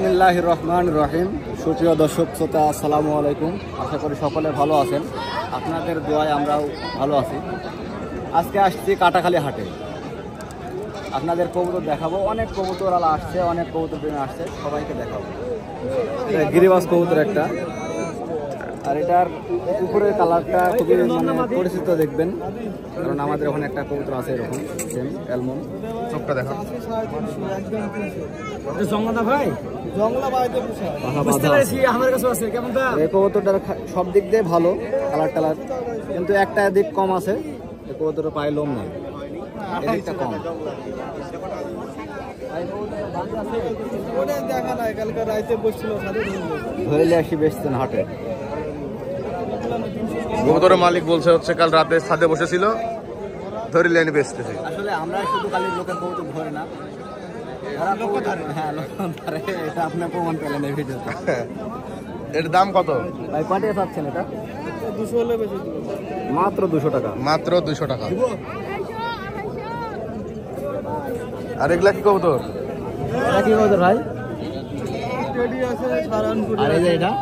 বিসমিল্লাহির রহমানির রহিম। সুপ্রিয় দর্শক শ্রোতা, আসসালামু আলাইকুম। আশা করি সকলে ভালো আছেন। আপনাদের দোয়ায় আমরাও ভালো আছি। আজকে আসছি কাটাখালী হাটে, আপনাদের কবুতর দেখাবো। অনেক কবুতরওয়ালা আসছে, অনেক কবুতর প্রেমী আসছে, সবাইকে দেখাবো। গিরিবাজ কবুতর একটা, আর এটার উপরের কালারটা খুবই পরিচিত দেখবেন, কারণ আমাদের ওখানে একটা কবুতর আছে এরকম সেম অ্যালমন। চোখটা দেখো, এই কবুতরটার সব দিক দিয়ে ভালো, কালার টালার, কিন্তু একটা দিক কম আছে, এই কবুতরের পায়ে লোম নাই, এদিকটা কম। ধরে আসি বেচতেন হাটে। কবুতরের মালিক বলছে হচ্ছে কাল রাতে ছাদে বসেছিল, ধরে লাইনে বেচতেছে। আসলে আমরা শুধু খালি লোকের কবুতর ধরে না, এটা আপনার প্রমাণ পেলেন এই ভিডিওতে। এর দাম কত ভাই? পাঠিয়ে পাচ্ছেন এটা 200 হলে বেশি, মাত্র 200 টাকা, মাত্র 200 টাকা। আর এগুলা কি কবুতর? এটা কি কবুতর ভাই? আর এই যে এটা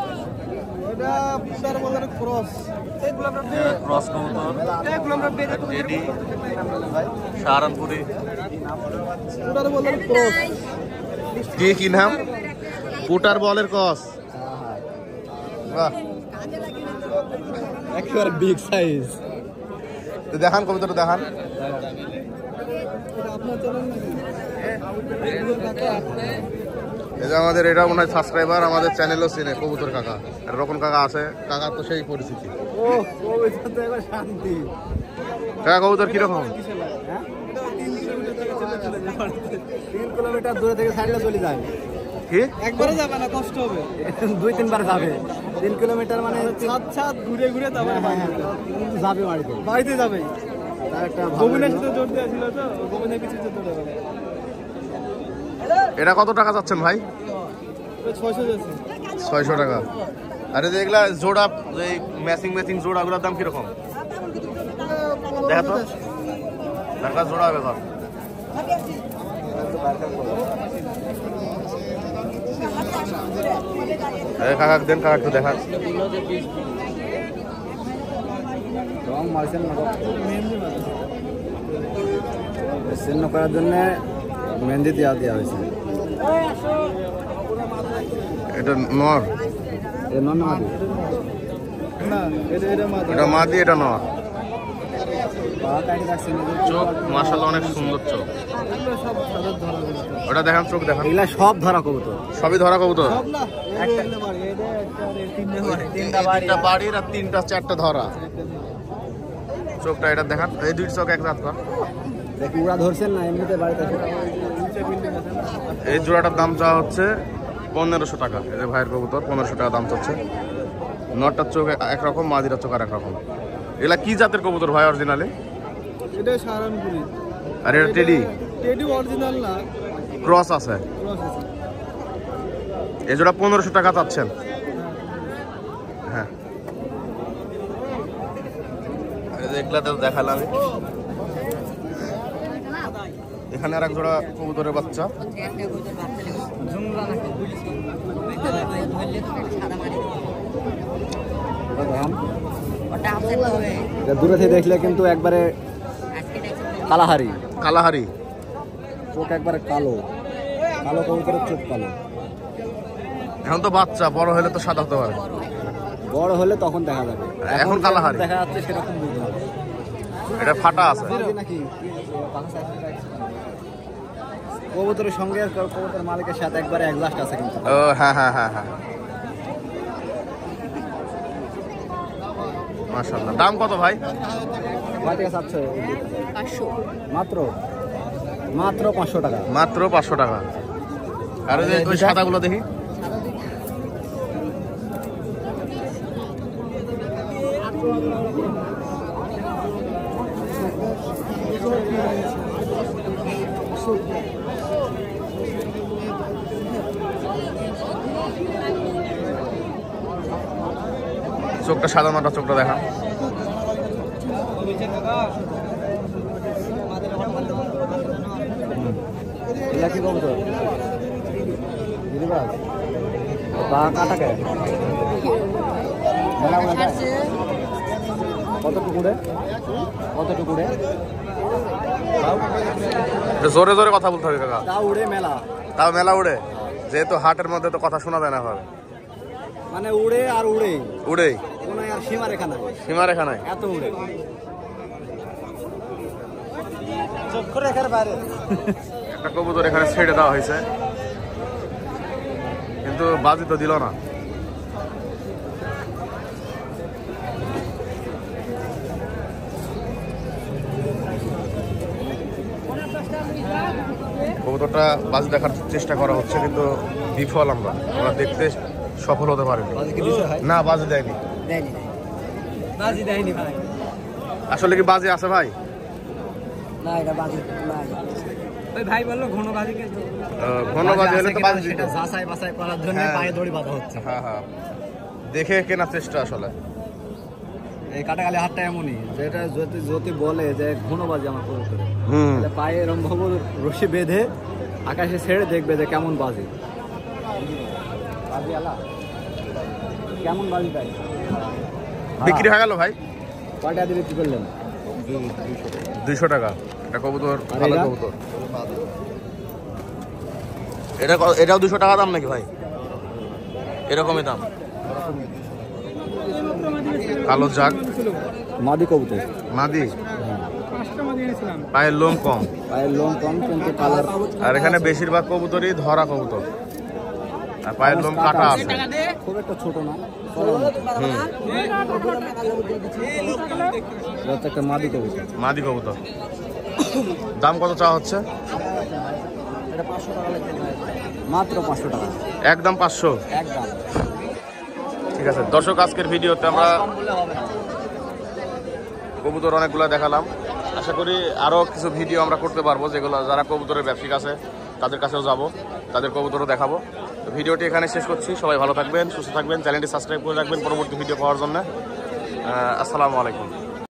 কি নাম? পুটার বলের ক্রস। বাহ, একেবারে বিগ সাইজ। দেখান কবুতর, দেখান। এই যে আমাদের এটা মনে হয় সাবস্ক্রাইবার, আমাদের চ্যানেলও চিনে কবুতর কাকা। আর রকম কাকা আছে, কাকা তো সেই পরিস্থিতি। শান্তি। কাকা কবুতর কিরকম? 3 কিলোমিটার দূরে থেকে ছাড়লে চলে যায়। কি একবারে যাবে না, কষ্ট হবে, 2-3 বার যাবে। 3 কিলোমিটার মানে ছাদ ঘুরে ঘুরে যাবে, যাবে বাড়িতে যাবে। এটা কত টাকা যাচ্ছেন ভাই? 600 টাকা। আরে এগুলা জোড়া, এই ম্যাচিং জোড়াগুলোর দাম কিরকম? দেখা তো একটা জোড়া হবে ধর। কাকা দেন, কাকা একটু দেখান। চিহ্ন করার জন্য মেহেন্দি দেওয়া হয়েছে। এটা নর, এটা মাদি, এটা নর। চোখ মাশাআল্লাহ অনেক সুন্দর চোখ। ওটা দেখান, চোখ দেখান। এগুলা সব ধরা কবুতর, সবই ধরা কবুতর। 3টা বাড়ির আর 3টা-4টা ধরা। চোখটা এটা দেখান, এই 2 চোখ এক রাত কর। ওরা ধরছেন না এমনিতে বাড়িতে। এই জোড়াটার দাম চাওয়া হচ্ছে 1500 টাকা। এই যে ভাইয়ের কবুতর 1500 টাকা দাম চাচ্ছে। নটটার চোখ একরকম, মাদিরার চোখ আর একরকম। এগুলা কি জাতের কবুতর ভাই অরিজিনালি? এটা সারানপুরি। আর এটা টেডি? টেডি অরিজিনাল না, ক্রস আছে। এই জোড়া 1500 টাকা চাচ্ছেন। হ্যাঁ, এগুলা তো দেখালাম। এখানে আর এক জোড়া কবুতরের বাচ্চা। দূরে থেকে দেখলে কিন্তু একবারে কালাহারি, কালাহারি চোখ একবারে কালো কালো, কবুতরের চোখ কালো। এখন তো বাচ্চা, বড় হলে তো সাদা হতে পারে। বড় হলে তখন দেখা যাবে, এখন কালাহারি দেখা যাচ্ছে সেরকম বুঝতে হবে। এটা ফাটা আছে নাকি কবুতরের সঙ্গে আর কবুতরের মালিকের সাথে একবারে অ্যাডজাস্ট আছে কিন্তু। ও হ্যাঁ হ্যাঁ হ্যাঁ হ্যাঁ, মাশাআল্লাহ। দাম কত ভাই? মাত্র 500 টাকা, মাত্র 500 টাকা। আর ওই সাদাগুলো দেখি। চোখটা সাদা মাটা, চোখটা দেখা। কি কবুতর? যুবরাজ বা কাটাকে মেলা উড়ে যায় কতটুকুরে কতটুকুরে জোরে জোরে কথা বলতে হবে কাকা। তা উড়ে মেলা তাও মেলা উড়ে, যেহেতু হাটের মধ্যে তো কথা শোনা যায় না ভাবে, মানে উড়ে আর উড়েই উড়েই, কোনো আর সীমারেখা নাই, সীমারেখা নাই, এত উড়ে চক্ষুরেখার বাইরে। একটা কবুতর এখানে ছেড়ে দেওয়া হয়েছে কিন্তু বাজি তো দিল না। কবুতরটা বাজি দেখার চেষ্টা করা হচ্ছে কিন্তু বিফল, আমরা দেখতে সফল হতে পারিনি। বাজি কি দিছে ভাই? না, বাজি দেয়নি। দেয়নি, বাজি দেয়নি ভাই। আসলে কি বাজি আছে ভাই? না, এটা বাজি নাই। ওই ভাই বললো ঘন বাজি কে ঘন বাজি হলে তো বাজি দিত। সেটা যাচাই বাছাই করার জন্য পায়ে দড়ি বাঁধা হচ্ছে। হ্যাঁ হ্যাঁ, দেখে কেনার চেষ্টা আসলে। এই কাটাখালি হাটটা এমনই, যেটা যদি যদি বলে যে ঘন বাজি আমার কবুতরে, হুম, তাহলে পায়ে এরম ভাবে রশি বেঁধে আকাশে ছেড়ে দেখবে যে কেমন বাজি। বাজি আলা কেমন বাজি তাই বিক্রি হয়ে গেল ভাই। কয়টা দিয়ে বিক্রি করলেন? 200 টাকা। এটা কবুতর, আর ভালো এটা? কবুতর। এটাও 200 টাকা দাম নাকি ভাই? এরকমই দাম। কালো জাগ মাদি কবুতর, মাদি, পায়ের লোম কম, পায়ের লোম কম কিন্তু কালার। আর এখানে বেশিরভাগ কবুতরই ধরা কবুতর, আর পায়ের লোম কাটা আছে। খুব একটা ছোট না। হুম, এটা একটা মাদি কবুতর। মাদি কবুতর। দাম কত চাওয়া হচ্ছে? এটা 500 টাকা লাগবে মাত্র 500 টাকা একদম 500। একদম। ঠিক আছে দর্শক, আজকের ভিডিওতে আমরা কম বললে হবে না। কবুতর অনেকগুলো দেখালাম। আশা করি আরও কিছু ভিডিও আমরা করতে পারবো, যেগুলো যারা কবুতরের ব্যবসায়িক আছে তাদের কাছেও যাব, তাদের কবুতরও দেখাবো। তো ভিডিওটি এখানে শেষ করছি। সবাই ভালো থাকবেন, সুস্থ থাকবেন, চ্যানেলটি সাবস্ক্রাইব করে রাখবেন পরবর্তী ভিডিও পাওয়ার জন্য। আসসালামু আলাইকুম।